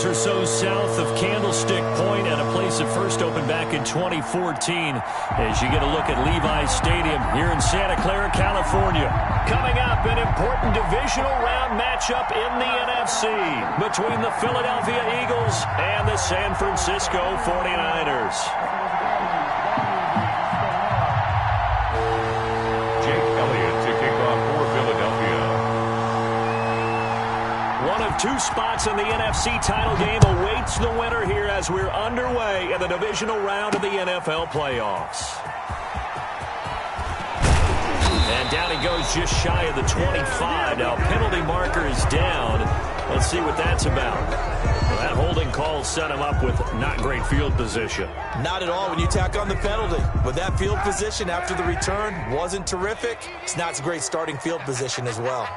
miles or so south of Candlestick Point at a place that first opened back in 2014 as you get a look at Levi's Stadium here in Santa Clara, California. Coming up, an important divisional round matchup in the NFC between the Philadelphia Eagles and the San Francisco 49ers. Two spots in the NFC title game awaits the winner here as we're underway in the divisional round of the NFL playoffs. And down he goes just shy of the 25. Now penalty marker is down. Let's see what that's about. Well, that holding call set him up with not great field position. Not at all when you tack on the penalty. But that field position after the return wasn't terrific. It's not a great starting field position as well.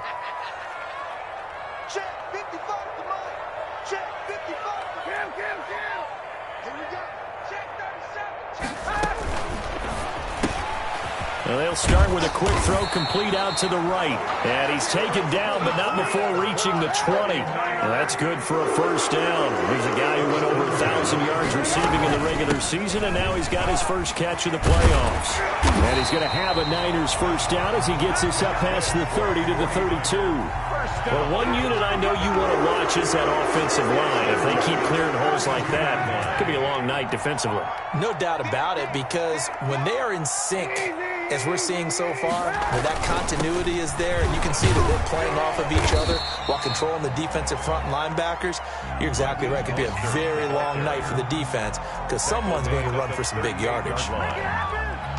Well, they'll start with a quick throw complete out to the right. And he's taken down, but not before reaching the 20. Well, that's good for a first down. He's a guy who went over 1,000 yards receiving in the regular season, and now he's got his first catch of the playoffs. And he's going to have a Niners first down as he gets this up past the 30 to the 32. Well, one unit I know you want to watch is that offensive line. If they keep clearing holes like that, it could be a long night defensively. No doubt about it, because when they are in sync, as we're seeing so far, where that continuity is there, and you can see that they're playing off of each other while controlling the defensive front linebackers, you're exactly right. It could be a very long night for the defense because someone's going to run for some big yardage.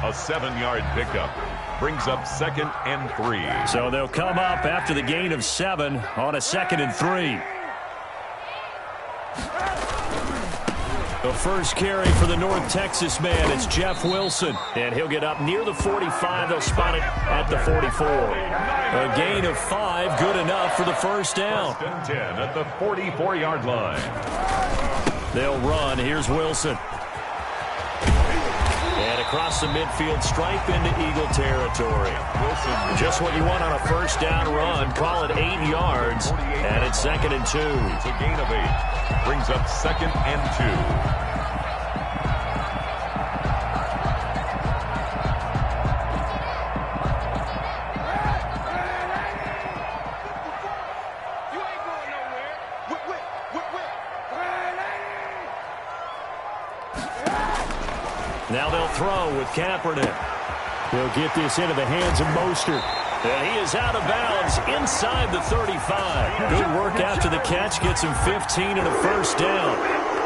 A 7-yard pickup brings up 2nd and 3. So they'll come up after the gain of 7 on a 2nd and 3. The first carry for the North Texas man, it's Jeff Wilson. And he'll get up near the 45. They'll spot it at the 44. A gain of 5, good enough for the first down. 10 at the 44-yard line. They'll run. Here's Wilson. And across the midfield stripe into Eagle territory. Wilson, just what you want on a first down run. Call it 8 yards. And it's 2nd and 2. It's a gain of 8. Brings up 2nd and 2. Now they'll throw with Kaepernick. He'll get this into the hands of Mostert. And he is out of bounds inside the 35. Good work after the catch. Gets him 15 and a first down.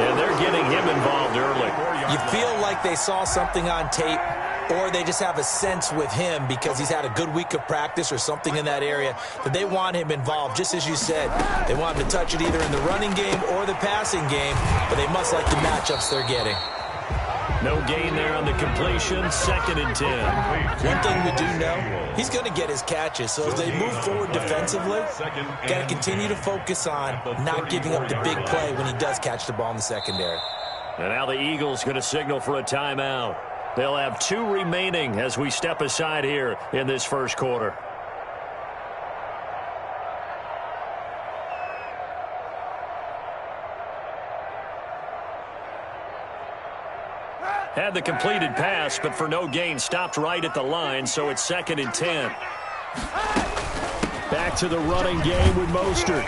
And they're getting him involved early. You feel like they saw something on tape, or they just have a sense with him because he's had a good week of practice or something in that area that they want him involved. Just as you said, they want him to touch it either in the running game or the passing game, but they must like the matchups they're getting. No gain there on the completion. 2nd and 10. One thing we do know, he's going to get his catches. So as they move forward defensively, got to continue to focus on not giving up the big play when he does catch the ball in the secondary. And now the Eagles going to signal for a timeout. They'll have 2 remaining as we step aside here in this first quarter. Had the completed pass, but for no gain, stopped right at the line, so it's 2nd and 10. Back to the running game with Mostert.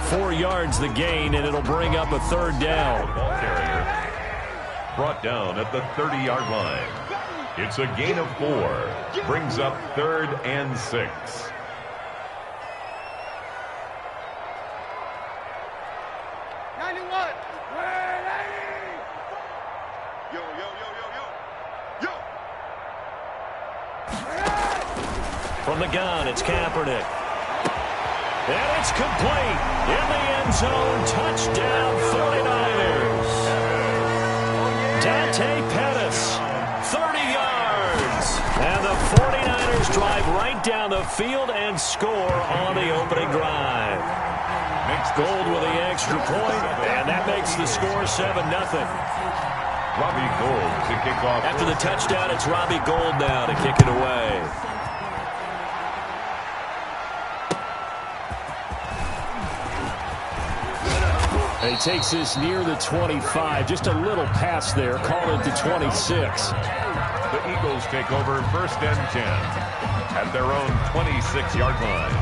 4 yards the gain, and it'll bring up a 3rd down. Ball carrier brought down at the 30-yard line. It's a gain of 4. Brings up 3rd and 6. From the gun, it's Kaepernick. And it's complete. In the end zone, touchdown 49ers. Dante Pettis, 30 yards. And the 49ers drive right down the field and score on the opening drive. Gold with the extra point, and that makes the score 7-0. Robbie Gould to kick off. After the touchdown, it's Robbie Gould now to kick it away. And he takes this near the 25. Just a little pass there. Call it the 26. The Eagles take over 1st and 10 at their own 26-yard line.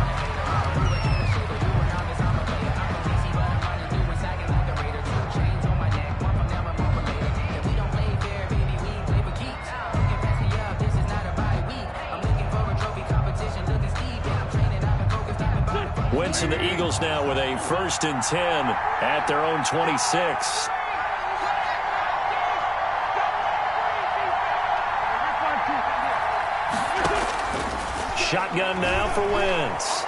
Wentz and the Eagles now with a 1st and 10 at their own 26. Shotgun now for Wentz.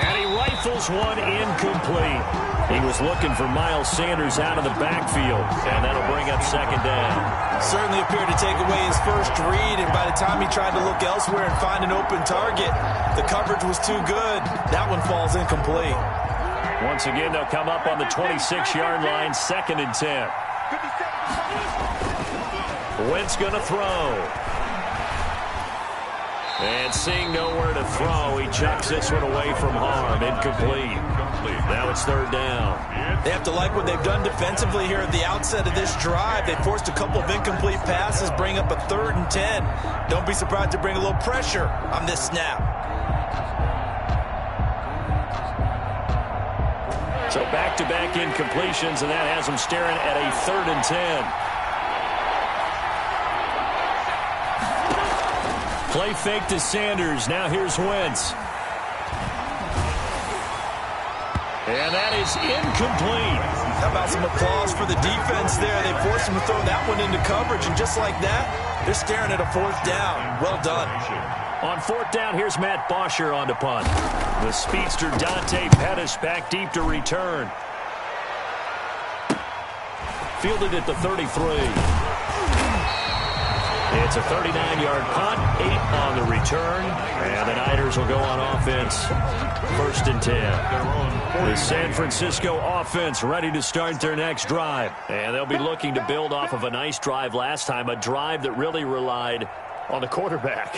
And he rifles one incomplete. He was looking for Miles Sanders out of the backfield, and that'll bring up 2nd down. Certainly appeared to take away his first read, and by the time he tried to look elsewhere and find an open target, the coverage was too good. That one falls incomplete. Once again, they'll come up on the 26-yard line, 2nd and 10. Wentz going to throw. And seeing nowhere to throw, he chucks this one away from harm. Incomplete. Now it's 3rd down. They have to like what they've done defensively here at the outset of this drive. They forced a couple of incomplete passes, bring up a 3rd and 10. Don't be surprised to bring a little pressure on this snap. So back-to-back incompletions, and that has them staring at a 3rd and 10. Play fake to Sanders. Now here's Wentz. And that is incomplete. How about some applause for the defense there? They forced him to throw that one into coverage, and just like that, they're staring at a 4th down. Well done. On 4th down, here's Matt Bosher on to punt. The speedster Dante Pettis back deep to return. Fielded at the 33. It's a 39-yard punt, 8 on the return, and the Niners will go on offense, 1st and 10. The San Francisco offense ready to start their next drive, and they'll be looking to build off of a nice drive last time, a drive that really relied on the quarterback.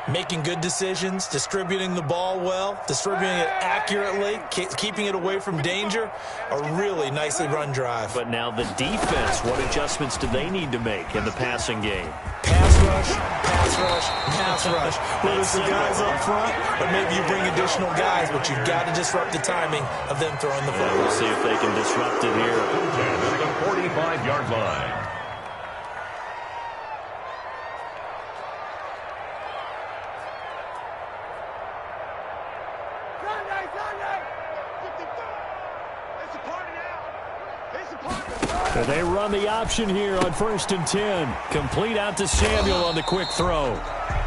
Making good decisions, distributing the ball well, distributing it accurately, keeping it away from danger. A really nicely run drive. But now the defense, what adjustments do they need to make in the passing game? Pass rush, pass rush, pass rush. Whether it's the guys up front or maybe you bring additional guys, but you've got to disrupt the timing of them throwing the football. We'll see if they can disrupt it here. At the 45-yard line. And they run the option here on 1st and 10. Complete out to Samuel on the quick throw.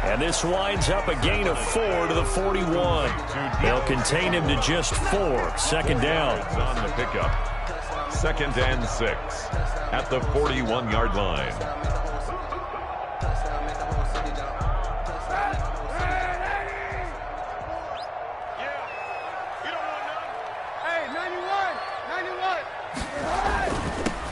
And this winds up a gain of 4 to the 41. They'll contain him to just 4. 2nd down. On the pickup. 2nd and 6 at the 41-yard line.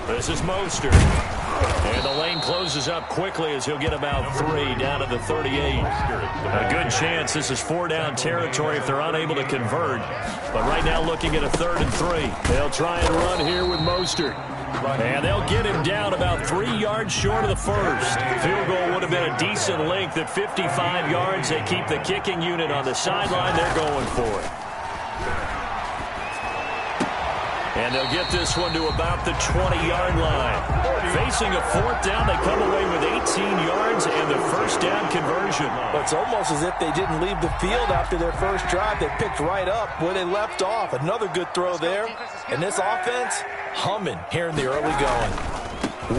This is Mostert. And the lane closes up quickly as he'll get about 3 down to the 38. A good chance this is 4-down territory if they're unable to convert. But right now looking at a 3rd and 3. They'll try and run here with Mostert. And they'll get him down about 3 yards short of the first. Field goal would have been a decent length at 55 yards. They keep the kicking unit on the sideline. They're going for it. And they'll get this one to about the 20-yard line. Facing a 4th down, they come away with 18 yards and the 1st down conversion. It's almost as if they didn't leave the field after their first drive. They picked right up where they left off. Another good throw there. And this offense, humming here in the early going.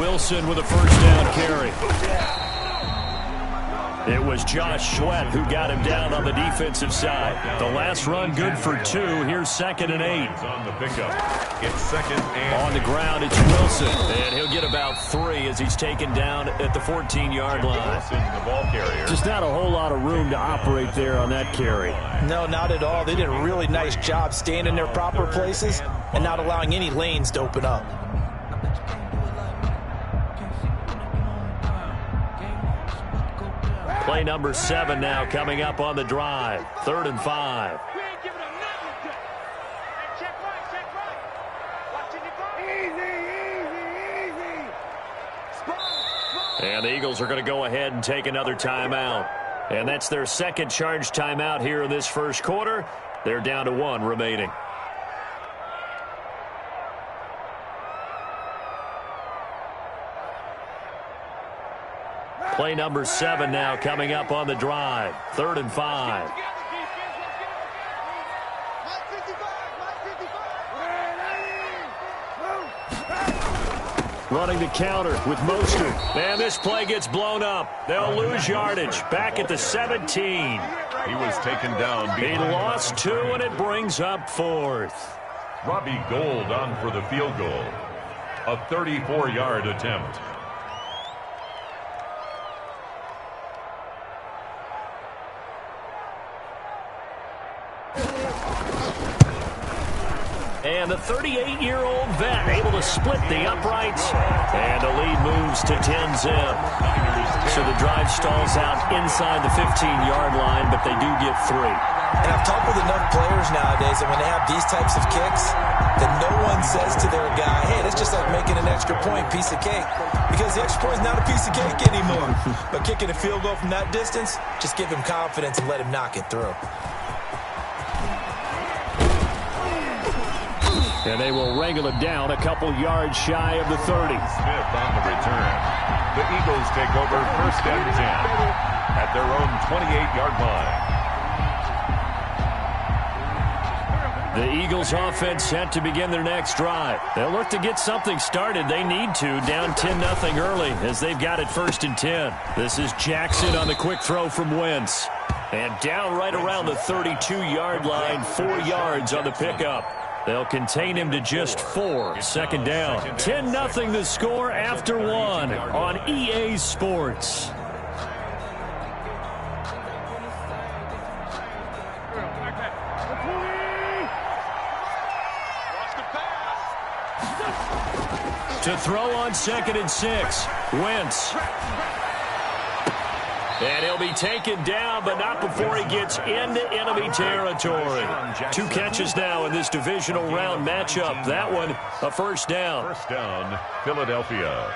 Wilson with a 1st down carry. It was Josh Sweat who got him down on the defensive side. The last run good for 2. Here's 2nd and 8. On the pickup. It's 2nd and on the ground, it's Wilson. And he'll get about 3 as he's taken down at the 14-yard line. Wilson, the ball carrier. Just not a whole lot of room to operate there on that carry. No, not at all. They did a really nice job staying in their proper places and not allowing any lanes to open up. Play number 7 now coming up on the drive. 3rd and 5. And the Eagles are going to go ahead and take another timeout. And that's their second charge timeout here in this first quarter. They're down to 1 remaining. Play number 7 now coming up on the drive. 3rd and 5. Running the counter with Mostert. And this play gets blown up. They'll lose yardage. Back at the 17. He was taken down. He lost 2, and it brings up 4th. Robbie Gould on for the field goal. A 34-yard attempt. And the 38-year-old vet able to split the uprights. And the lead moves to 10-zip. So the drive stalls out inside the 15-yard line, but they do get 3. And I've talked with enough players nowadays that when they have these types of kicks, that no one says to their guy, hey, that's just like making an extra point, piece of cake. Because the extra point is not a piece of cake anymore. But kicking a field goal from that distance, just give him confidence and let him knock it through. And they will wrangle it down a couple yards shy of the 30. Smith on the return. The Eagles take over 1st and 10 at their own 28-yard line. The Eagles offense set to begin their next drive. They'll look to get something started. They need to, down 10-0 early as they've got it 1st and 10. This is Jackson on the quick throw from Wentz. And down right around the 32-yard line, 4 yards on the pickup. They'll contain him to just 4. 2nd down. 10-0 the score after 1 on EA Sports. To throw on 2nd and 6. Wentz. And he'll be taken down, but not before he gets into enemy territory. 2 catches now in this divisional round matchup. That one, a 1st down. 1st down, Philadelphia.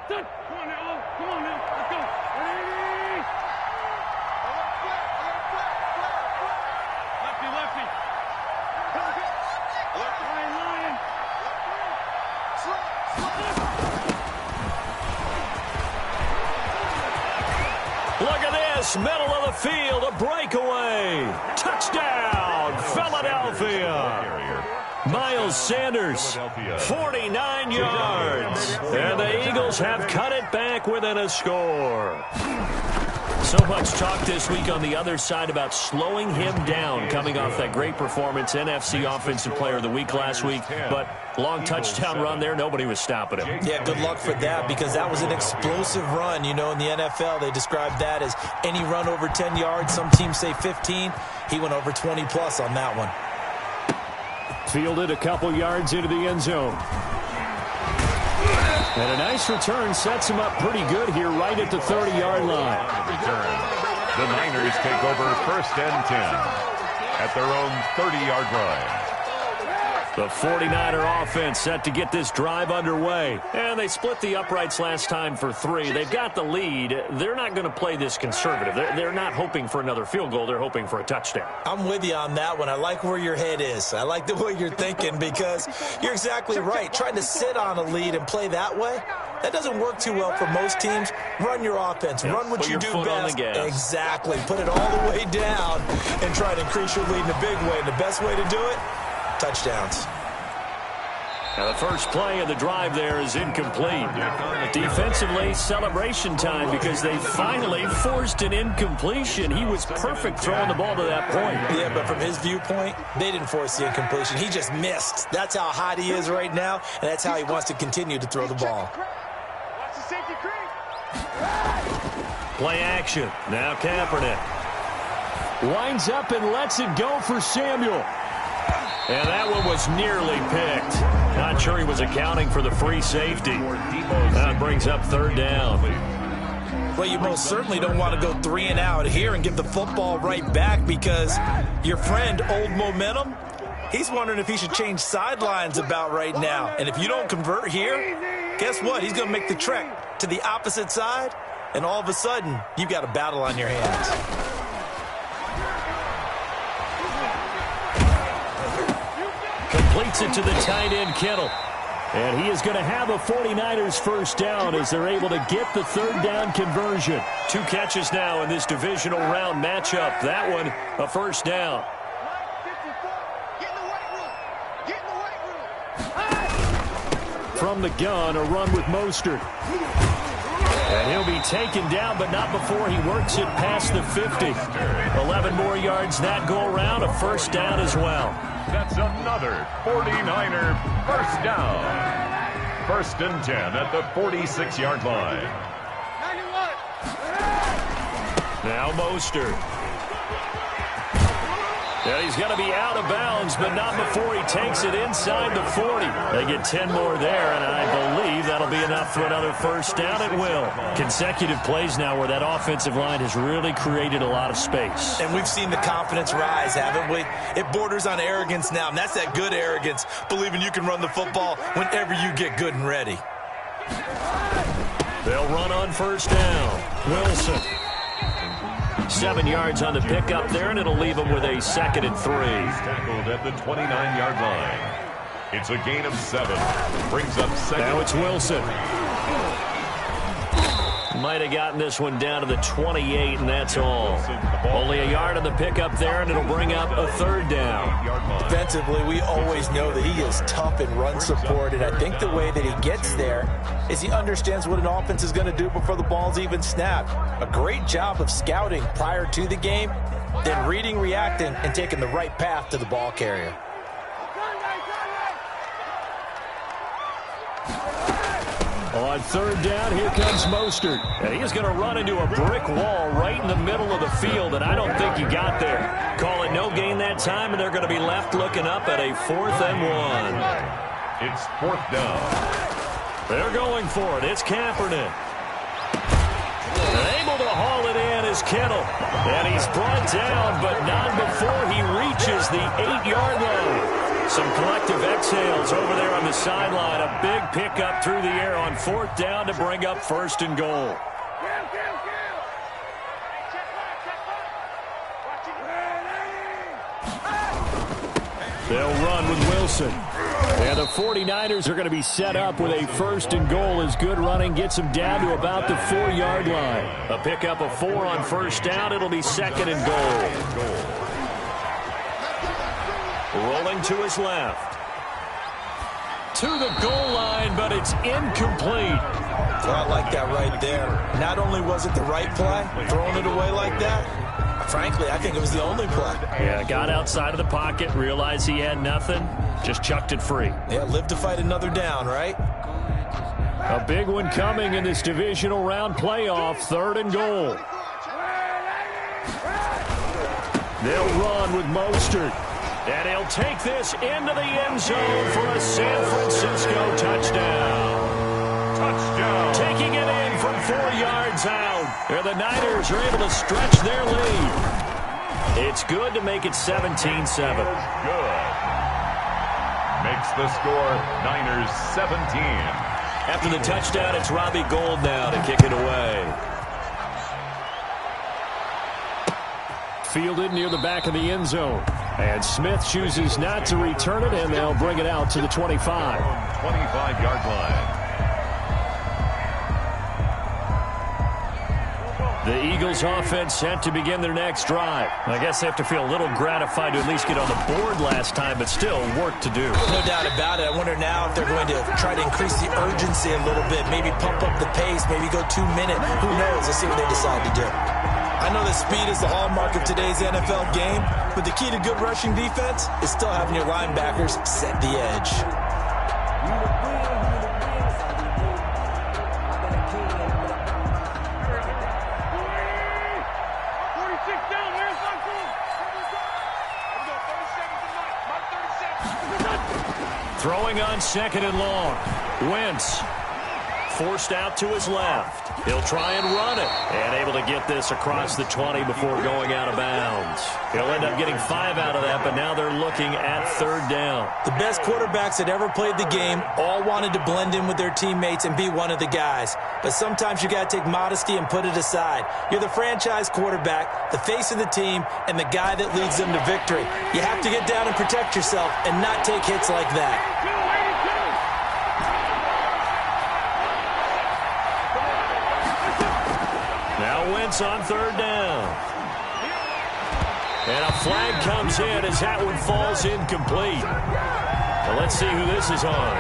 Come on now, let's go. Ready? Lefty. Lion. Look at this, middle of the field, a breakaway. Touchdown, Philadelphia. Miles Sanders, 49 yards. And the Eagles have cut it back within a score. So much talk this week on the other side about slowing him down coming off that great performance, NFC Offensive Player of the Week last week. But long touchdown run there, nobody was stopping him. Yeah, good luck for that because that was an explosive run. You know, in the NFL, they described that as any run over 10 yards. Some teams say 15. He went over 20-plus on that one. Fielded a couple yards into the end zone. And a nice return sets him up pretty good here right at the 30-yard line. Return. The Niners take over 1st and 10 at their own 30-yard line. The 49er offense set to get this drive underway. And they split the uprights last time for 3. They've got the lead. They're not going to play this conservative. They're not hoping for another field goal. They're hoping for a touchdown. I'm with you on that one. I like where your head is. I like the way you're thinking because you're exactly right. Trying to sit on a lead and play that way, that doesn't work too well for most teams. Run your offense. Run what you do best. Exactly. Put it all the way down and try to increase your lead in a big way. And the best way to do it, touchdowns. Now the first play of the drive there is incomplete. Defensively, celebration time because they finally forced an incompletion. He was perfect throwing the ball to that point. Yeah, but from his viewpoint, they didn't force the incompletion. He just missed. That's how hot he is right now, and that's how he wants to continue to throw the ball. Play action. Now Kaepernick. Winds up and lets it go for Samuel. And that one was nearly picked. Not sure he was accounting for the free safety. That brings up 3rd down. Well, you most certainly don't want to go 3 and out here and give the football right back, because your friend, Old Momentum, he's wondering if he should change sidelines about right now. And if you don't convert here, guess what? He's going to make the trek to the opposite side, and all of a sudden, you've got a battle on your hands. Completes it to the tight end, Kittle. And he is going to have a 49ers first down as they're able to get the third down conversion. 2 catches now in this divisional round matchup. That one, a first down. From the gun, a run with Mostert. And he'll be taken down, but not before he works it past the 50. 11 more yards that go around, a first down as well. That's another 49er first down. 1st and 10 at the 46-yard line. Now Mostert. Yeah, he's going to be out of bounds, but not before he takes it inside the 40. They get 10 more there, and I believe that'll be enough for another first down. It will. Consecutive plays now where that offensive line has really created a lot of space. And we've seen the confidence rise, haven't we? It borders on arrogance now, and that's that good arrogance, believing you can run the football whenever you get good and ready. They'll run on first down. Wilson. 7 yards on the pickup there, and it'll leave him with a 2nd and 3. Tackled at the 29-yard line. It's a gain of 7. Brings up 2nd. Now it's Wilson. Might have gotten this one down to the 28, and that's all. Only a yard on the pickup there, and it'll bring up a 3rd down. Defensively, we always know that he is tough in run support, and I think the way that he gets there is he understands what an offense is going to do before the ball's even snapped. A great job of scouting prior to the game, then reading, reacting, and taking the right path to the ball carrier. On 3rd down, here comes Mostert. And he's going to run into a brick wall right in the middle of the field, and I don't think he got there. Call it no gain that time, and they're going to be left looking up at a 4th and 1. It's 4th down. They're going for it. It's Kaepernick. And able to haul it in is Kittle. And he's brought down, but not before he reaches the 8-yard line. Some collective exhales over there on the sideline. A big pickup through the air on 4th down to bring up 1st and goal. They'll run with Wilson. And the 49ers are going to be set up with a 1st and goal as good running gets them down to about the 4-yard line. A pickup of 4 on 1st down. It'll be 2nd and goal. Rolling to his left. To the goal line, but it's incomplete. Well, I like that right there. Not only was it the right play, throwing it away like that, frankly, I think it was the only play. Yeah, got outside of the pocket, realized he had nothing, just chucked it free. Yeah, live to fight another down, right? A big one coming in this divisional round playoff, 3rd and goal. They'll run with Mostert. And he'll take this into the end zone for a San Francisco touchdown. Touchdown. Taking it in from 4 yards out. And the Niners are able to stretch their lead. It's good to make it 17-7. Good. Makes the score Niners 17. After the touchdown, it's Robbie Gould now to kick it away. Fielded near the back of the end zone. And Smith chooses not to return it, and they'll bring it out to the 25. 25-yard line. The Eagles offense set to begin their next drive. I guess they have to feel a little gratified to at least get on the board last time, but still work to do. No doubt about it. I wonder now if they're going to try to increase the urgency a little bit, maybe pump up the pace, maybe go 2-minute. Who knows? Let's see what they decide to do. I know that speed is the hallmark of today's NFL game, but the key to good rushing defense is still having your linebackers set the edge. Throwing on 2nd and long. Wentz forced out to his left. He'll try and run it. And able to get this across the 20 before going out of bounds. He'll end up getting 5 out of that, but now they're looking at 3rd down. The best quarterbacks that ever played the game all wanted to blend in with their teammates and be one of the guys. But sometimes you got to take modesty and put it aside. You're the franchise quarterback, the face of the team, and the guy that leads them to victory. You have to get down and protect yourself and not take hits like that. Now Wentz on 3rd down. And a flag comes in as that one falls incomplete. Well, let's see who this is on.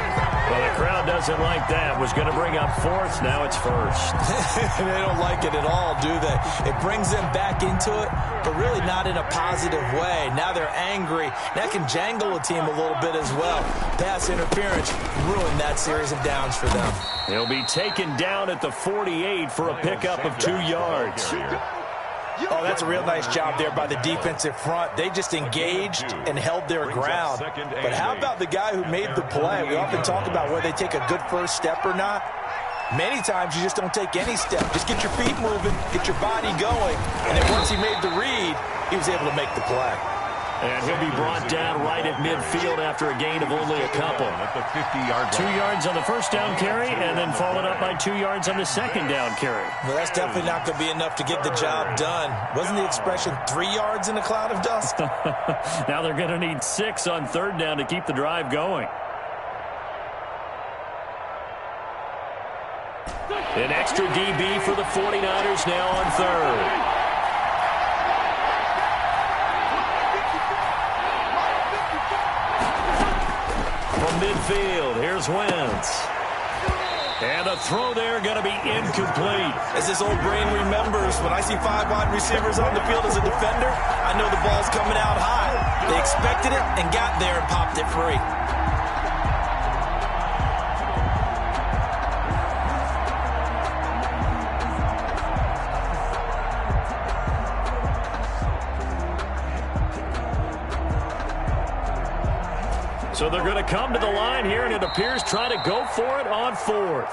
Well, the crowd doesn't like that. Was going to bring up 4th. Now it's 1st. They don't like it at all, do they? It brings them back into it, but really not in a positive way. Now they're angry. That can jangle a team a little bit as well. Pass interference ruined that series of downs for them. He'll be taken down at the 48 for a pickup of 2 yards. Oh, that's a real nice job there by the defensive front. They just engaged and held their ground. But how about the guy who made the play? We often talk about whether they take a good first step or not. Many times you just don't take any step. Just get your feet moving, get your body going. And then once he made the read, he was able to make the play. And he'll be brought down right at midfield after a gain of only a couple. At the 50-yard 2 yards on the first down carry, and then followed up by 2 yards on the second down carry. Well, that's definitely not going to be enough to get the job done. Wasn't the expression 3 yards in a cloud of dust? Now they're going to need 6 on 3rd down to keep the drive going. An extra DB for the 49ers now on 3rd. From midfield, here's Wentz. And a throw there going to be incomplete. As this old brain remembers, when I see 5 wide receivers on the field as a defender, I know the ball's coming out high. They expected it and got there and popped it free. So they're going to come to the line here, and it appears try to go for it on 4th.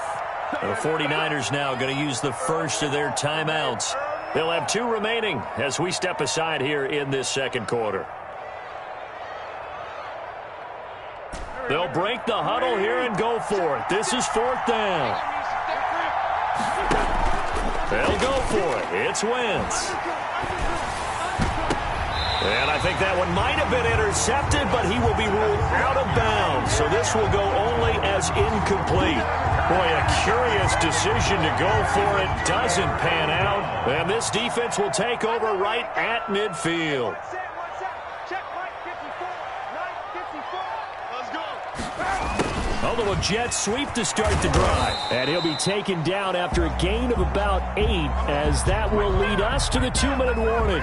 The 49ers now going to use the first of their timeouts. They'll have 2 remaining as we step aside here in this second quarter. They'll break the huddle here and go for it. This is 4th down. They'll go for it. It's Wentz. And I think that one might have been intercepted, but he will be ruled out of bounds. So this will go only as incomplete. Boy, a curious decision to go for it. Doesn't pan out. And this defense will take over right at midfield. Although a jet sweep to start the drive. And he'll be taken down after a gain of about 8, as that will lead us to the 2-minute warning.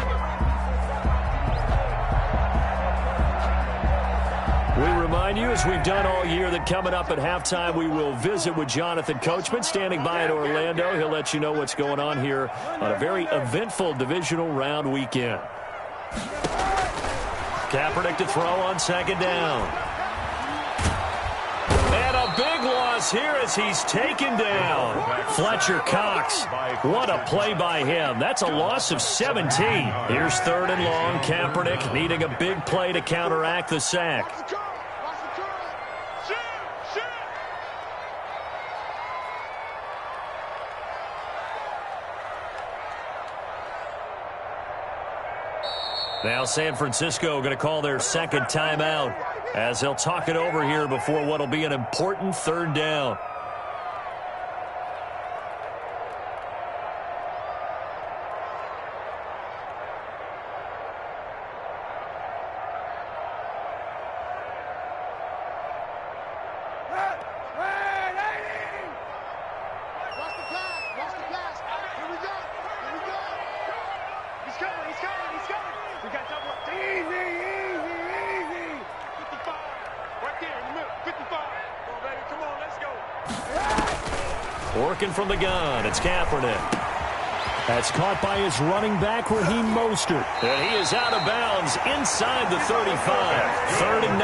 We remind you, as we've done all year, that coming up at halftime, we will visit with Jonathan Coachman, standing by in Orlando. He'll let you know what's going on here on a very eventful divisional round weekend. Kaepernick to throw on 2nd down. And a big loss here as he's taken down. Fletcher Cox, what a play by him. That's a loss of 17. Here's 3rd and long. Kaepernick needing a big play to counteract the sack. Now San Francisco going to call their second timeout as they'll talk it over here before what will be an important 3rd down. Working from the gun, it's Kaepernick. That's caught by his running back, Raheem Mostert. And he is out of bounds inside the 35. 3rd and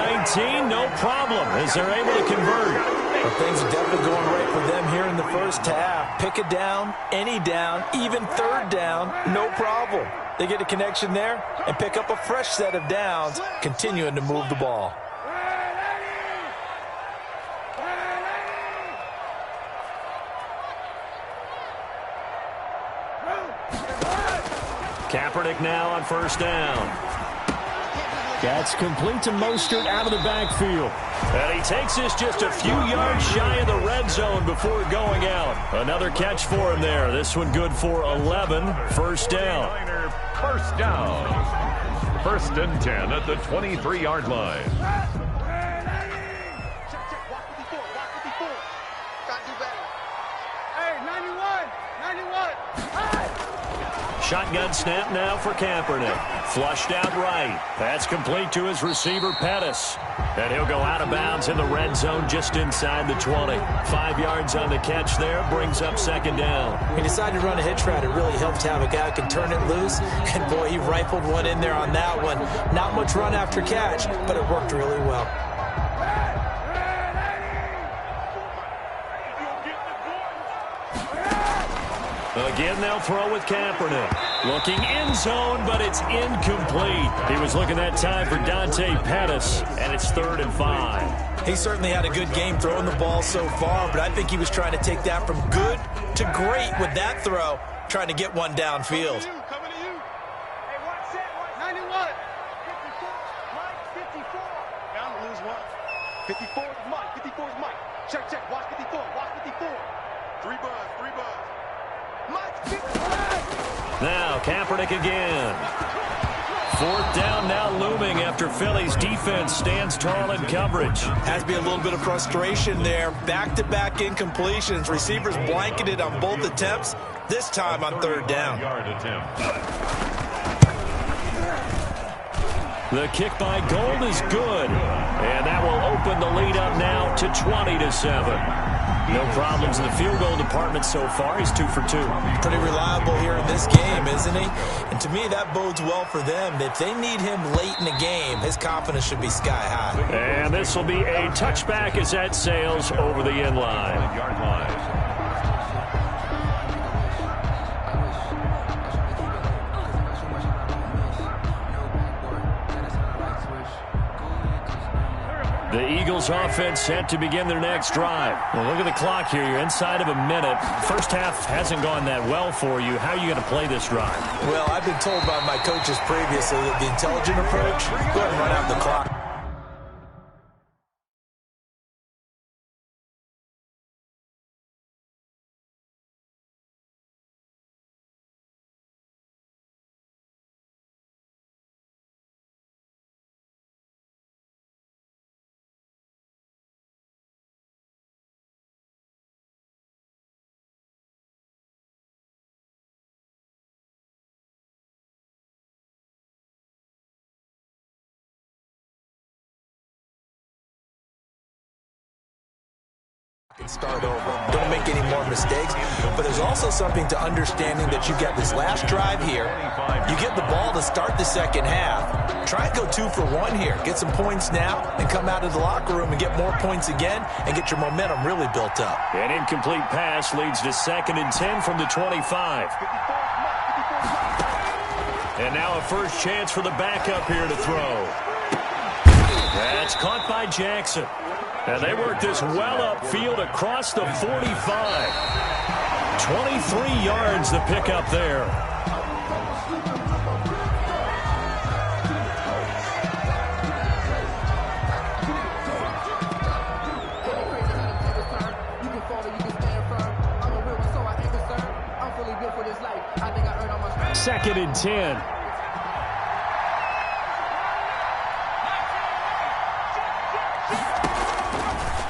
19, no problem, as they're able to convert. Well, things are definitely going right for them here in the first half. Pick a down, any down, even 3rd down, no problem. They get a connection there and pick up a fresh set of downs, continuing to move the ball. Kaepernick now on 1st down. That's complete to Mostert out of the backfield. And he takes this just a few yards shy of the red zone before going out. Another catch for him there. This one good for 11. 1st down. 1st down. 1st and 10 at the 23-yard line. Shotgun snap now for Kaepernick. Flushed out right. That's complete to his receiver, Pettis. And he'll go out of bounds in the red zone just inside the 20. 5 yards on the catch there. Brings up 2nd down. He decided to run a hitch route. It really helped to have a guy who can turn it loose. And, boy, he rifled one in there on that one. Not much run after catch, but it worked really well. Again, they'll throw with Kaepernick. Looking end zone, but it's incomplete. He was looking that time for Dante Pettis, and it's 3rd and 5. He certainly had a good game throwing the ball so far, but I think he was trying to take that from good to great with that throw, trying to get one downfield. Coming to you. Hey, watch that. 91. 54. Mike, 54. Down to lose one. 54 is Mike. 54 is Mike. Check, check. Watch 54. Watch 54. 3 buzz. 3 buzz. Mike, 54. Now, Kaepernick again. 4th down now looming after Philly's defense stands tall in coverage. Has to be a little bit of frustration there. Back-to-back incompletions. Receivers blanketed on both attempts, this time on 3rd down. Yard attempt. The kick by Gold is good. And that will open the lead up now to 20-7. No problems in the field goal department so far. He's 2 for 2. Pretty reliable here in this game, isn't he? And to me, that bodes well for them. If they need him late in the game, his confidence should be sky high. And this will be a touchback as that sails over the end line. Yard line. The Eagles offense set to begin their next drive. Well, look at the clock here. You're inside of a minute. First half hasn't gone that well for you. How are you going to play this drive? Well, I've been told by my coaches previously that the intelligent approach, go ahead and run out the clock. And start over. Don't make any more mistakes. But there's also something to understanding that you get this last drive here. You get the ball to start the second half. Try and go 2 for 1 here. Get some points now and come out of the locker room and get more points again and get your momentum really built up. An incomplete pass leads to 2nd and 10 from the 25. And now a first chance for the backup here to throw. That's caught by Jackson. And they work this well upfield across the 45. 23 yards the pickup there. Second and 10.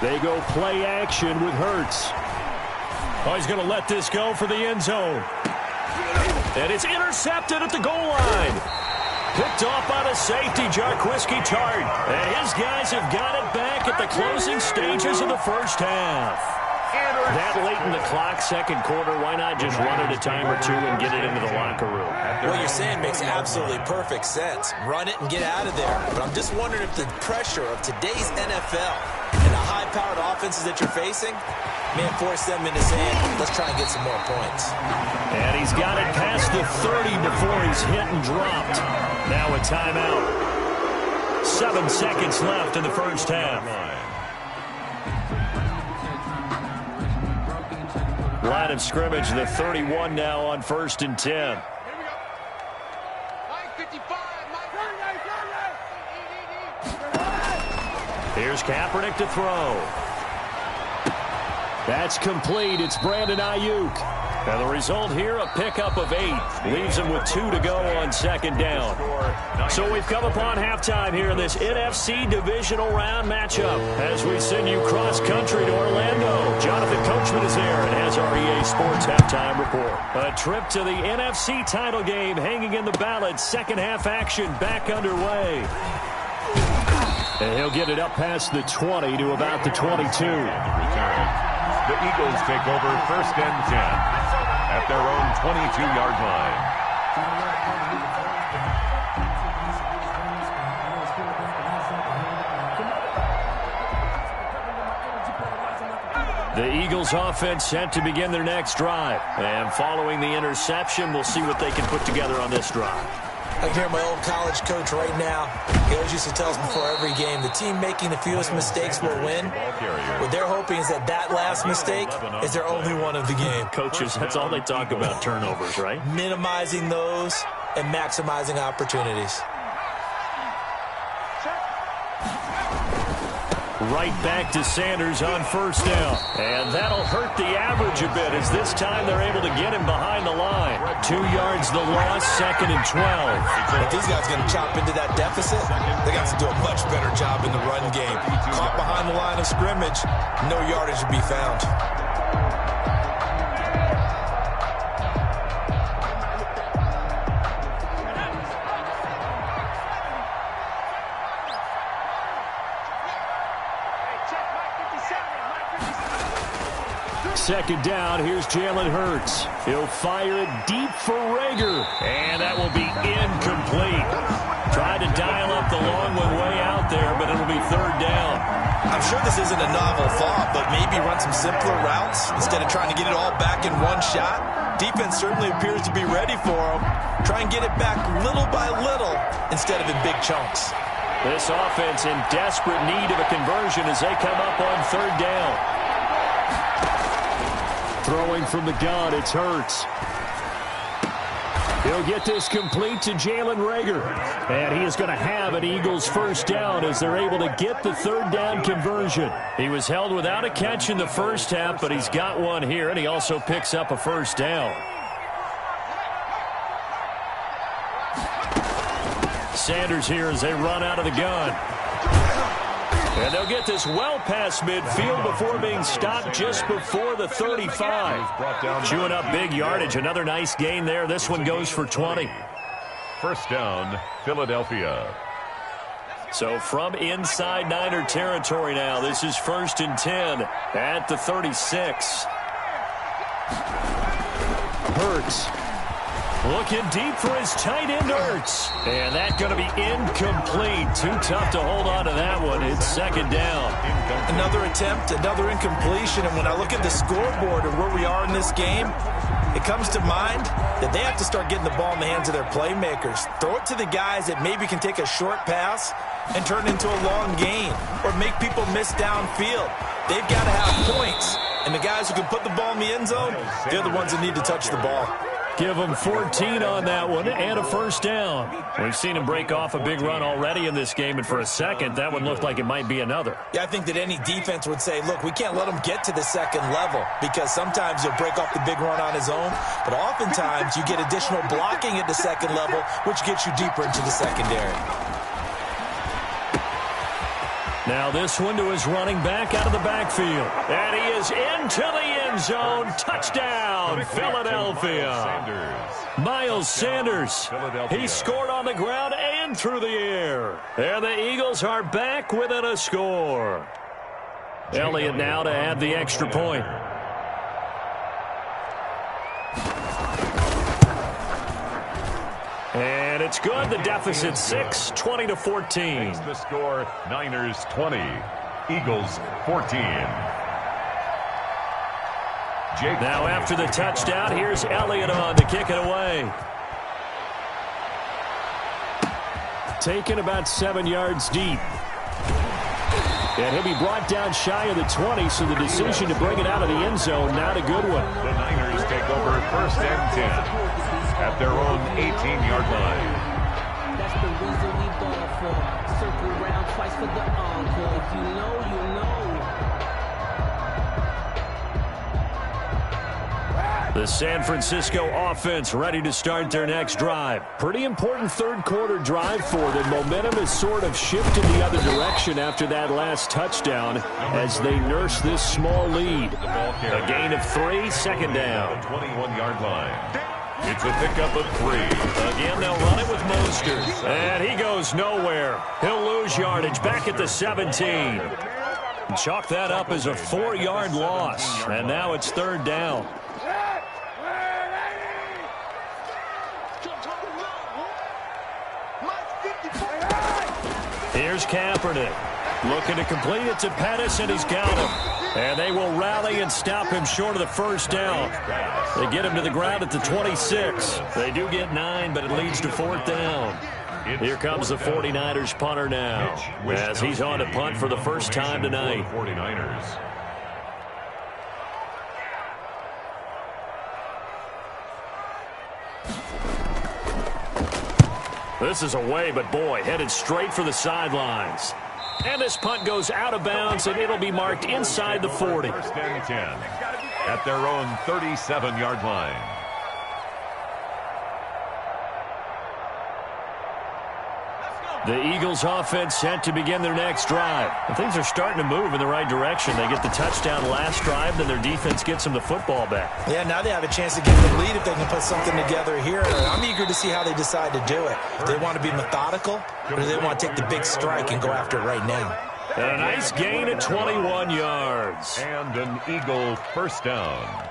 They go play action with Hurts. Oh, he's going to let this go for the end zone. And it's intercepted at the goal line. Picked off by the safety, Jarquiski Tart. And his guys have got it back at the closing stages of the first half. That late in the clock, second quarter, why not just run it a time or two and get it into the locker room? What you're saying makes absolutely perfect sense. Run it and get out of there. But I'm just wondering if the pressure of today's NFL and the high-powered offenses that you're facing may force them into saying, let's try and get some more points. And he's got it past the 30 before he's hit and dropped. Now a timeout. 7 seconds left in the first half. Line of scrimmage, the 31 now on 1st and 10. Here we go. Mike 55. Here's Kaepernick to throw. That's complete. It's Brandon Ayuk. And the result here, a pickup of 8. Leaves him with 2 to go on 2nd down. So we've come upon halftime here in this NFC divisional round matchup. As we send you cross-country to Orlando, Jonathan Coachman is there and has our EA Sports halftime report. A trip to the NFC title game hanging in the balance. Second half action back underway. And he'll get it up past the 20 to about the 22. The Eagles take over 1st and 10 at their own 22-yard line. The Eagles offense set to begin their next drive. And following the interception, we'll see what they can put together on this drive. I can hear my old college coach right now. He always used to tell us before every game, the team making the fewest mistakes will win. What they're hoping is that last mistake is their only one of the game. Coaches, that's all they talk about, turnovers, right? Minimizing those and maximizing opportunities. Right back to Sanders on 1st down. And that'll hurt the average a bit as this time they're able to get him behind the line. 2 yards the loss, 2nd and 12. If these guys are going to chop into that deficit, they got to do a much better job in the run game. Caught behind the line of scrimmage, no yardage to be found. Second down, here's Jalen Hurts. He'll fire it deep for Rager, and that will be incomplete. Tried to dial up the long one way out there, but it'll be 3rd down. I'm sure this isn't a novel thought, but maybe run some simpler routes instead of trying to get it all back in one shot. Defense certainly appears to be ready for him. Try and get it back little by little instead of in big chunks. This offense in desperate need of a conversion as they come up on 3rd down. Throwing from the gun, it's Hurts. He'll get this complete to Jalen Rager. And he is going to have an Eagles 1st down as they're able to get the 3rd down conversion. He was held without a catch in the first half, but he's got one here, and he also picks up a 1st down. Sanders here as they run out of the gun. And they'll get this well past midfield before being stopped just before the 35. Chewing up big yardage. Another nice gain there. This one goes for 20. 1st down, Philadelphia. So from inside Niner territory now, this is 1st and 10 at the 36. Hurts. Looking deep for his tight end, Hurts. And that's going to be incomplete. Too tough to hold on to that one. It's 2nd down. Another attempt, another incompletion. And when I look at the scoreboard and where we are in this game, it comes to mind that they have to start getting the ball in the hands of their playmakers. Throw it to the guys that maybe can take a short pass and turn it into a long gain or make people miss downfield. They've got to have points. And the guys who can put the ball in the end zone, they're the ones that need to touch the ball. Give them 14 on that one and a 1st down. We've seen him break off a big run already in this game, and for a second, that one looked like it might be another. Yeah, I think that any defense would say, look, we can't let him get to the 2nd level because sometimes he'll break off the big run on his own, but oftentimes you get additional blocking at the 2nd level, which gets you deeper into the secondary. Now this one to his running back out of the backfield. And he is into the end zone. Touchdown, Philadelphia. Miles Sanders. He scored on the ground and through the air. And the Eagles are back within a score. Elliott now to add the extra point. And it's good. The deficit 6, 20-14. Makes the score Niners 20, Eagles 14. Now after the touchdown, here's Elliott on to kick it away. Taken about 7 yards deep. And he'll be brought down shy of the 20, so the decision to bring it out of the end zone, not a good one. The Niners take over 1st and 10 at their own 18-yard line. That's the reason we ball for. Circle around twice for the encore. If you know, you know. The San Francisco offense ready to start their next drive. Pretty important third quarter drive for them. Momentum has sort of shifted the other direction after that last touchdown as they nurse this small lead. A gain of 3, second down. The 21-yard line. It's a pickup of 3. Again, they'll run it with Mostert. And he goes nowhere. He'll lose yardage back at the 17. Chalk that up as a 4-yard loss. And now it's third down. Here's Kaepernick. Looking to complete it to Pettis, and he's got him. And they will rally and stop him short of the first down. They get him to the ground at the 26. They do get 9, but it leads to 4th down. Here comes the 49ers punter now, as he's on to punt for the first time tonight. 49ers. This is away, but boy, headed straight for the sidelines. And this punt goes out of bounds, and it'll be marked inside the 40. 1st and 10 at their own 37-yard line. The Eagles offense set to begin their next drive. And things are starting to move in the right direction. They get the touchdown last drive, then their defense gets them the football back. Yeah, now they have a chance to get the lead if they can put something together here. I'm eager to see how they decide to do it. Do they want to be methodical, or do they want to take the big strike and go after it right now? And a nice gain of 21 yards. And an Eagle first down.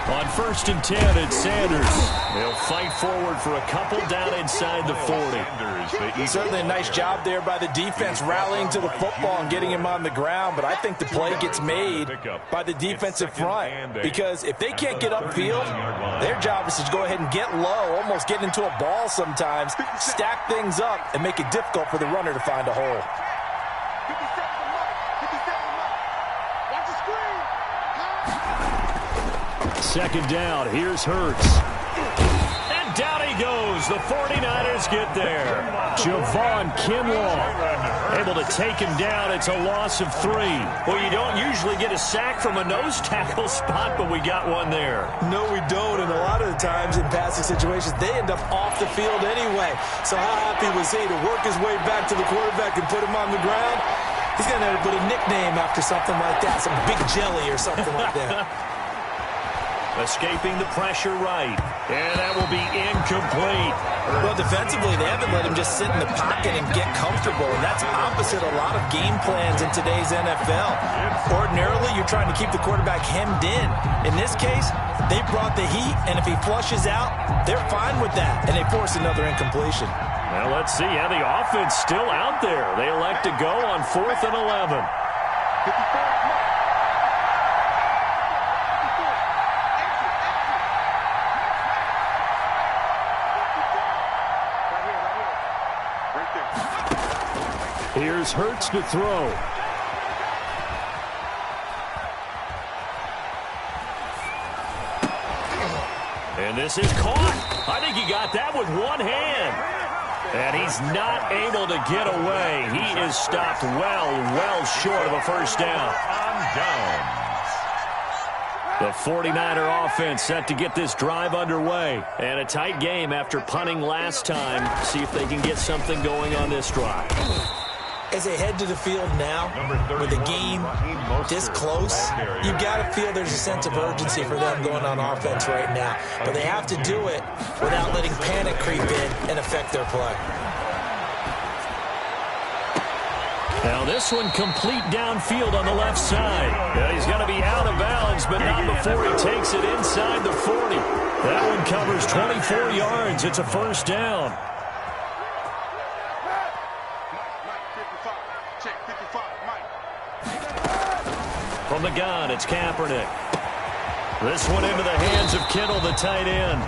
On 1st and 10, it's Sanders. They'll fight forward for a couple down inside the 40. Certainly a nice job there by the defense rallying to the football and getting him on the ground, but I think the play gets made by the defensive front, because if they can't get upfield, their job is to go ahead and get low, almost get into a ball sometimes, stack things up, and make it difficult for the runner to find a hole. Second down, here's Hurts. And down he goes. The 49ers get there. Javon Kinlaw able to take him down. It's a loss of 3. Well, you don't usually get a sack from a nose tackle spot, but we got one there. No, we don't, and a lot of the times in passing situations, they end up off the field anyway. So how happy was he to work his way back to the quarterback and put him on the ground? He's going to have to put a nickname after something like that, some Big Jelly or something like that. Escaping the pressure right. And that will be incomplete. Well, defensively, they haven't let him just sit in the pocket and get comfortable, and that's opposite a lot of game plans in today's NFL. Ordinarily, you're trying to keep the quarterback hemmed in. In this case, they brought the heat, and if he flushes out, they're fine with that, and they force another incompletion. Well, let's see. Yeah, the offense still out there. They elect to go on 4th and 11. Here's Hurts to throw. And this is caught. I think he got that with one hand. And he's not able to get away. He is stopped well short of a first down. On downs. The 49er offense set to get this drive underway. And a tight game after punting last time. See if they can get something going on this drive. As they head to the field now, with the game this close, you've got to feel there's a sense of urgency for them going on offense right now. But they have to do it without letting panic creep in and affect their play. Now this one complete downfield on the left side. Yeah, he's going to be out of bounds, but not before he takes it inside the 40. That one covers 24 yards. It's a first down. From the gun, it's Kaepernick. This one into the hands of Kittle, the tight end.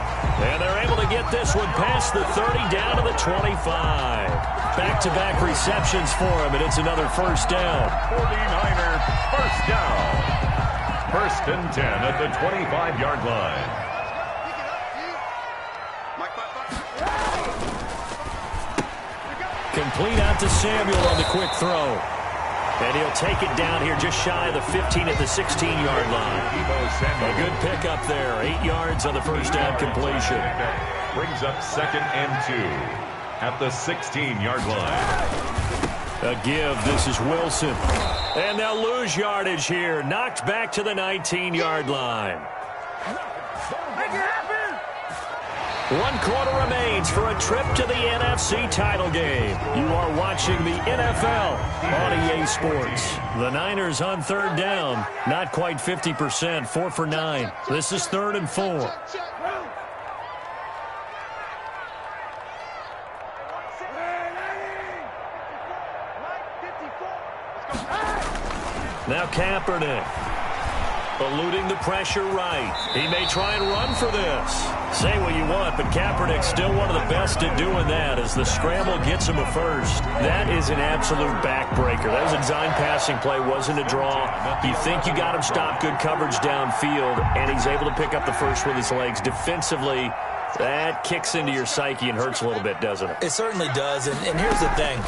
And they're able to get this one past the 30 down to the 25. Back-to-back receptions for him, and it's another first down. 49er first down. First and 10 at the 25-yard line. Complete out to Samuel on the quick throw. And he'll take it down here just shy of the 15 at the 16-yard line. A good pickup there. 8 yards on the first down completion. Brings up second and 2 at the 16-yard line. A give. This is Wilson. And they'll lose yardage here. Knocked back to the 19-yard line. 1 quarter remains for a trip to the NFC title game. You are watching the NFL on EA Sports. The Niners on third down. Not quite 50%. 4 for 9. This is 3rd and 4. Now Kaepernick. Eluding the pressure right. He may try and run for this. Say what you want, but Kaepernick's still one of the best at doing that as the scramble gets him a first. That is an absolute backbreaker. That was a design passing play, wasn't a draw. You think you got him stopped, good coverage downfield, and he's able to pick up the first with his legs. Defensively, that kicks into your psyche and hurts a little bit, doesn't it? It certainly does, and here's the thing.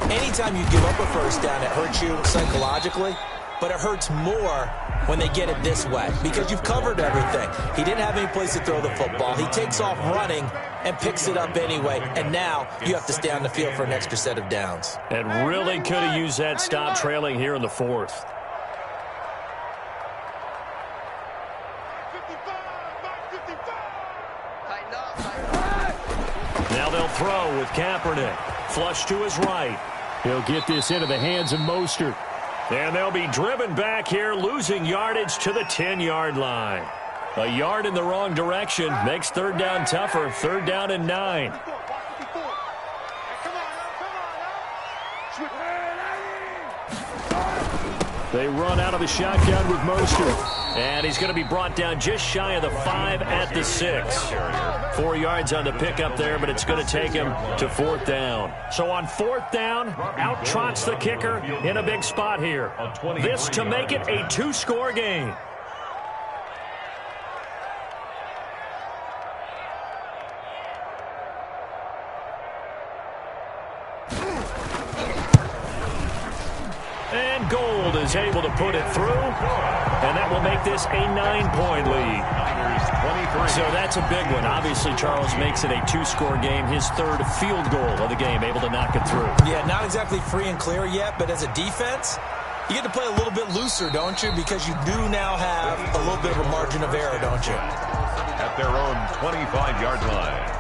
Anytime you give up a first down, it hurts you psychologically. But it hurts more when they get it this way because you've covered everything. He didn't have any place to throw the football. He takes off running and picks it up anyway. And now you have to stay on the field for an extra set of downs. And really could have used that stop trailing here in the 4th. Now they'll throw with Kaepernick. Flush to his right. He'll get this into the hands of Mostert. And they'll be driven back here, losing yardage to the 10-yard line. A yard in the wrong direction makes third down tougher. 3rd down and 9. They run out of the shotgun with Mostert. And he's going to be brought down just shy of the 5 at the 6. 4 yards on the pickup there, but it's going to take him to 4th down. So on 4th down, out trots the kicker in a big spot here. This to make it a 2-score game. And Gold is able to put it through, and that will make this a 9-point lead. So that's a big one. Obviously, Charles makes it a 2-score game. His 3rd field goal of the game, able to knock it through. Yeah, not exactly free and clear yet, but as a defense, you get to play a little bit looser, don't you? Because you do now have a little bit of a margin of error, don't you? At their own 25-yard line.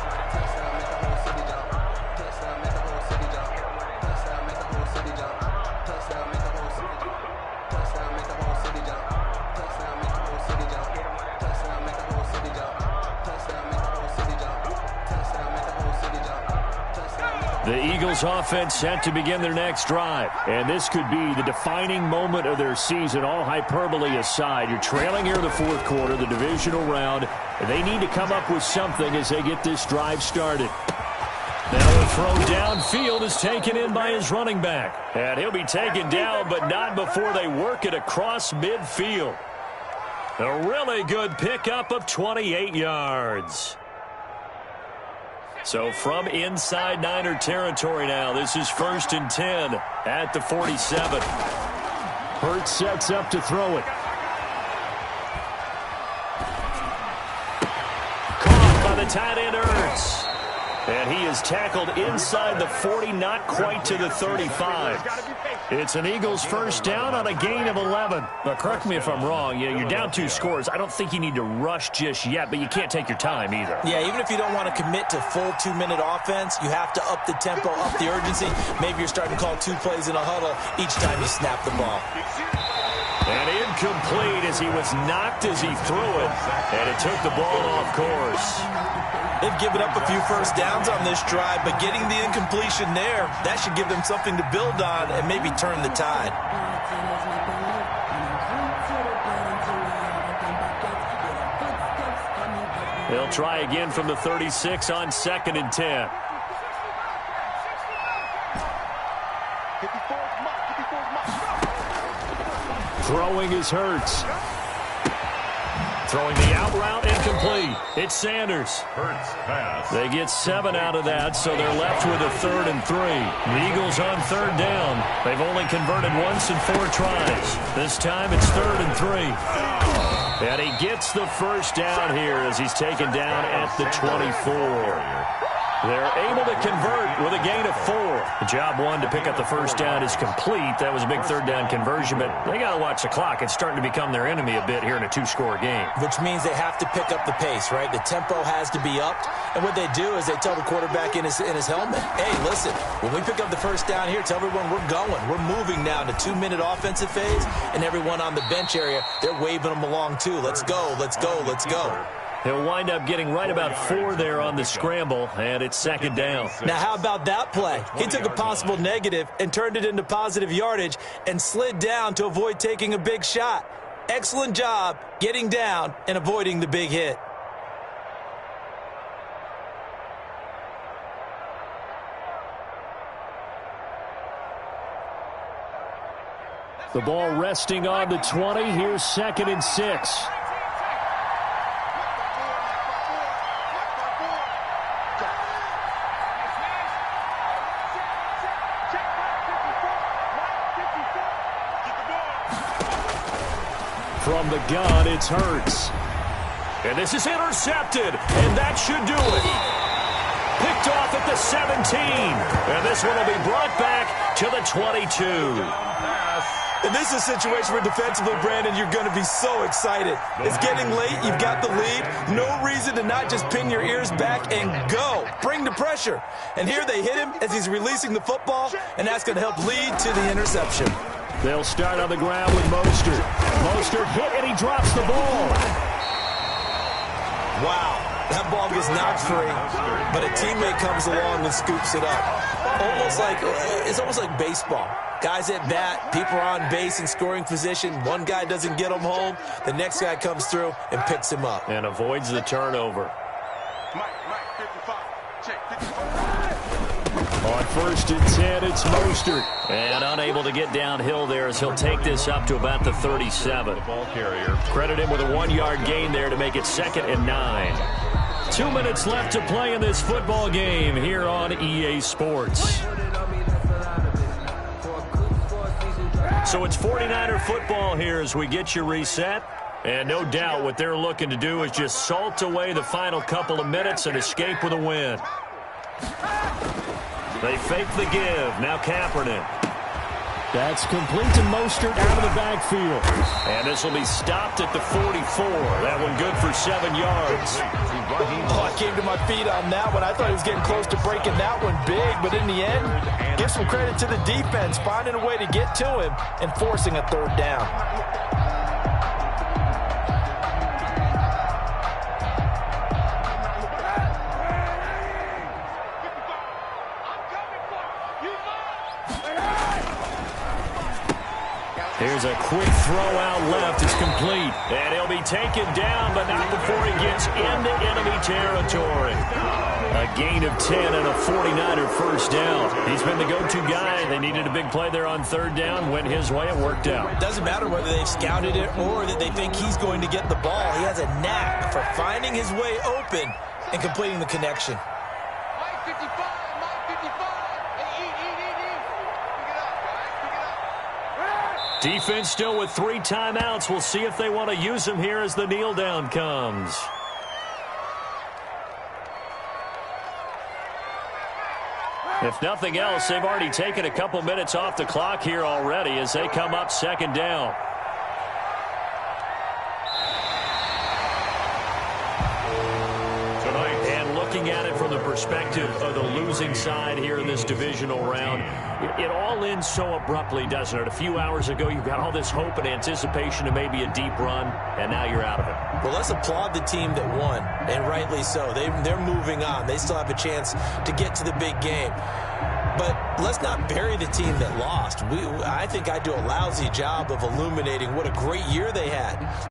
The Eagles offense set to begin their next drive. And this could be the defining moment of their season, all hyperbole aside. You're trailing here in the 4th quarter, the divisional round. They need to come up with something as they get this drive started. Now a throw downfield is taken in by his running back. And he'll be taken down, but not before they work it across midfield. A really good pickup of 28 yards. So from inside Niner territory now, this is 1st and 10 at the 47. Hurts sets up to throw it. Caught by the tight end Hurts. And he is tackled inside the 40, not quite to the 35. It's an Eagles first down on a gain of 11. Now, correct me if I'm wrong. You're down 2 scores. I don't think you need to rush just yet, but you can't take your time either. Yeah, even if you don't want to commit to full 2-minute offense, you have to up the tempo, up the urgency. Maybe you're starting to call 2 plays in a huddle each time you snap the ball. And incomplete as he was knocked as he threw it, and it took the ball off course. They've given up a few first downs on this drive, but getting the incompletion there, that should give them something to build on and maybe turn the tide. They'll try again from the 36 on 2nd and 10. Throwing is Hurts. Throwing the out route, incomplete. It's Sanders. Hurts pass. They get 7 out of that, so they're left with a 3rd and 3. The Eagles on 3rd down. They've only converted once in 4 tries. This time it's 3rd and 3. And he gets the first down here as he's taken down at the 24. They're able to convert with a gain of 4. The job one to pick up the first down is complete. That was a big 3rd down conversion, but they got to watch the clock. It's starting to become their enemy a bit here in a 2-score game. Which means they have to pick up the pace, right? The tempo has to be upped. And what they do is they tell the quarterback in his helmet, hey, listen, when we pick up the first down here, tell everyone we're going. We're moving now to 2-minute offensive phase, and everyone on the bench area, they're waving them along too. Let's go, let's go, let's go. He'll wind up getting right about 4 there on the scramble, and it's 2nd down. Now, how about that play? He took a possible negative and turned it into positive yardage and slid down to avoid taking a big shot. Excellent job getting down and avoiding the big hit. The ball resting on the 20. Here's 2nd and 6. From the gun, it's Hurts. And this is intercepted, and that should do it. Picked off at the 17. And this one will be brought back to the 22. And this is a situation where defensively, Brandon, you're going to be so excited. It's getting late. You've got the lead. No reason to not just pin your ears back and go. Bring the pressure. And here they hit him as he's releasing the football, and that's going to help lead to the interception. They'll start on the ground with Mostert. Mostert hit, and he drops the ball. Wow, that ball gets knocked free, but a teammate comes along and scoops it up. It's almost like baseball. Guys at bat, people are on base in scoring position. One guy doesn't get him home. The next guy comes through and picks him up. And avoids the turnover. Mike, 55. Check, 55. On 1st and 10, it's Mostert. And unable to get downhill there as he'll take this up to about the 37. The ball carrier. Credit him with a 1-yard gain there to make it 2nd and 9. 2 minutes left to play in this football game here on EA Sports. So it's 49er football here as we get you reset. And no doubt what they're looking to do is just salt away the final couple of minutes and escape with a win. They fake the give. Now Kaepernick. That's complete to Mostert out of the backfield. And this will be stopped at the 44. That one good for 7 yards. Oh, I came to my feet on that one. I thought he was getting close to breaking that one big, but in the end, give some credit to the defense, finding a way to get to him and forcing a 3rd down. Here's a quick throw out left. It's complete. And he'll be taken down, but not before he gets into enemy territory. A gain of 10 and a 49er first down. He's been the go-to guy. They needed a big play there on 3rd down. Went his way. It worked out. Doesn't matter whether they've scouted it or that they think he's going to get the ball. He has a knack for finding his way open and completing the connection. Mike 55, Mike 55. Hey, eat. Pick it up, guys. Pick it up. Defense still with 3 timeouts. We'll see if they want to use them here as the kneel down comes. If nothing else, they've already taken a couple minutes off the clock here already as they come up second down. And looking at it from the perspective of the losing side here in this divisional round, it all ends so abruptly, doesn't it? A few hours ago, you got all this hope and anticipation of maybe a deep run, and now you're out of it. Well, let's applaud the team that won, and rightly so. They're moving on. They still have a chance to get to the big game. But let's not bury the team that lost. I think I do a lousy job of illuminating what a great year they had.